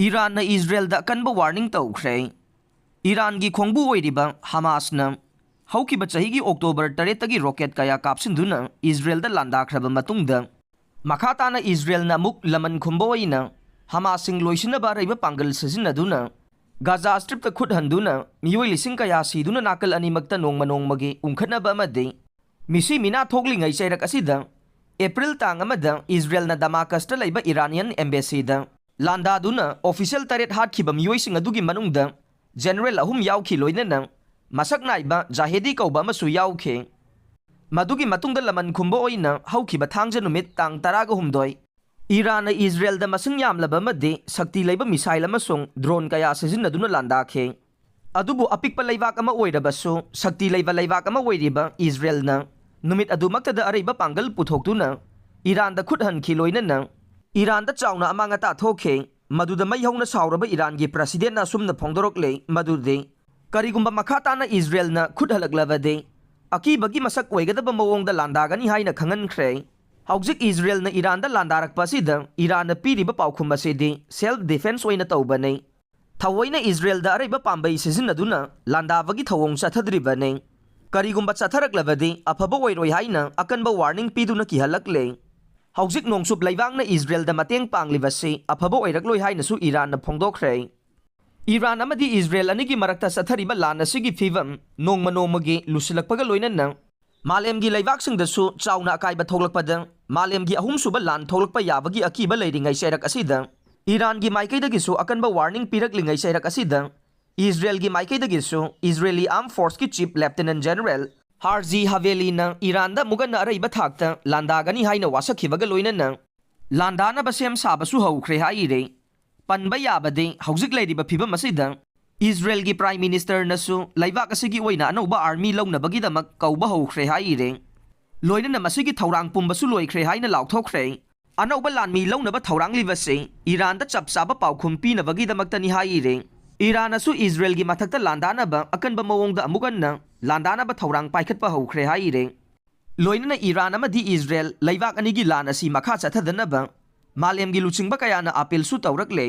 Iran Israel अकनब warning तौख्रे Iran की खोंबू ओइरिबा हमासना हौकिबा चहिगी October 8 rocket कया कापसिंदुना Israel लांदाख्रबा मतुंगदा मखाताना Israel मुक लमन खुंबा ओइना हमासिंग लोइसिनबा रैबा पांगल सजिनदुना गाजा स्ट्रिप खुद हंदुना मियोइ लिसिंग कया सीदुना नाकल अनिमक्ता नोंगमा नोंगमगी उंखनबा अमदे मिसी मिना थोगलिंगै चैरक असिदा एप्रिल तांग अमदा इजराइल दमाकस्ता लैबा इरानियन एम्बेसीदा लांदादुना ऑफिशियल तरेट हाटखिबा मियोइसिंग अदुगी मनुंगदा जनरल अहुम याउखि लोइनना मसक नाइबा जाहेदी कौबा अमसु याउखे मदुगी मतुंगदा लमन खुंबा ओइना हौखिबा थांजा नुमित तांग 10 ईरान इजराइल दा मसिंग यामलबा मदे शक्ति लैबा मिसाइल अमसुंग ड्रोन कया सिजिन्नदुना लांदाखे अदुबु अपिकपा लैबाक अमा ओइरबसु शक्ति लैबा लैबाक अमा ओइरिबा इजराइलना नुमित अदुमक्तदा अरैबा पांगल पुथोक्तुना ईरान दा खुद हनखि लोइनना ईरान दा चाउना अमांगता थोखे मदुदा मैहौना साउरबा ईरान की प्रेसिडेंट असुमना फोंदोरकले मदुदे करिगुंबा मखाताना इजराइलना खुद हलकलबदे अकीबगी मसक ओइगदबा मवोंगदा लांदागनी हाइना खंगनख्रे हौजिक इजराइलना ईरानदा लांदारकपासिदा ईरानना पीरिबा पाउखुमबसेदे सेल्फ डिफेंस ओइना तौबने थवोइना इजराइलदा अरैबा पांबै सिजिन्नदुना लांदाबगी थवोंग चथद्रिबने करिगुंबा चथरकलबदे अफबा ओइरोइ हाइना अकनबा वार्निंग पीदुना किहलकले हौजिक नोंसुब लैबांगना इजराइलदा मतेंग पांगलिबसे अफबा ओइरकलोइ हाइनसु ईरानना फोंदोखरे ईरान अमदी इजराइल अनिगी मरक्ता चथरिबा लान असिगी फिवम नोंगमा नोंगमगी लुसिलकपगा लोइनना मालेमगी लैबाकसिंगदसु चाउना अकाइबा थोगलकपदा मालेमगी अहुमसुबा लान थोगलकपा याबगी अकीबा लैरिंगै चैरक असिदा ईरानगी माइकैदगिसु अकनबा वार्निंग पीरकलिंगै चैरक असिदा इजराइलगी माइकैदगिसु इजरायली आर्म फोर्स की चीफ लेफ्टिनेंट जनरल हार्जी हवेलीना ईरानदा मुगन अरैबा थाक्ता लांदागनी हाइना वासखिबगा लोइनना लांदानबा सेम साबसु हौख्रे हाइरे पनबा याबदे हौजिक लैरिबा फिबम असिदा इजराइलगी प्राइम मिनिस्टर नसु लैबाक असिगी ओइना अनौबा आर्मी लौनबगीदमक कौबा हौख्रे हाइरे लोइनना मसिगी थौरांग पुंबसु लोइख्रे हाइना लाउथोख्रे अनौबा लानमी लौनबा थौरांग लिबसे ईरानदा चपचाबा पाउखुम पीनबगीदमक्तनी हाइरे ईरानसु इजराइल की मथक्ता लांदानबा अकनबा मवोंगदा अमुगन्ना लांदानबा थौरांग पाइखतपा हौख्रे हाइरे लोइनना ईरान अमदी इजराइल लैबाक अनिगी लान असि मखा चथदनबा मालेमगी लुचिंगबा कयाना अपील सु तौरकले।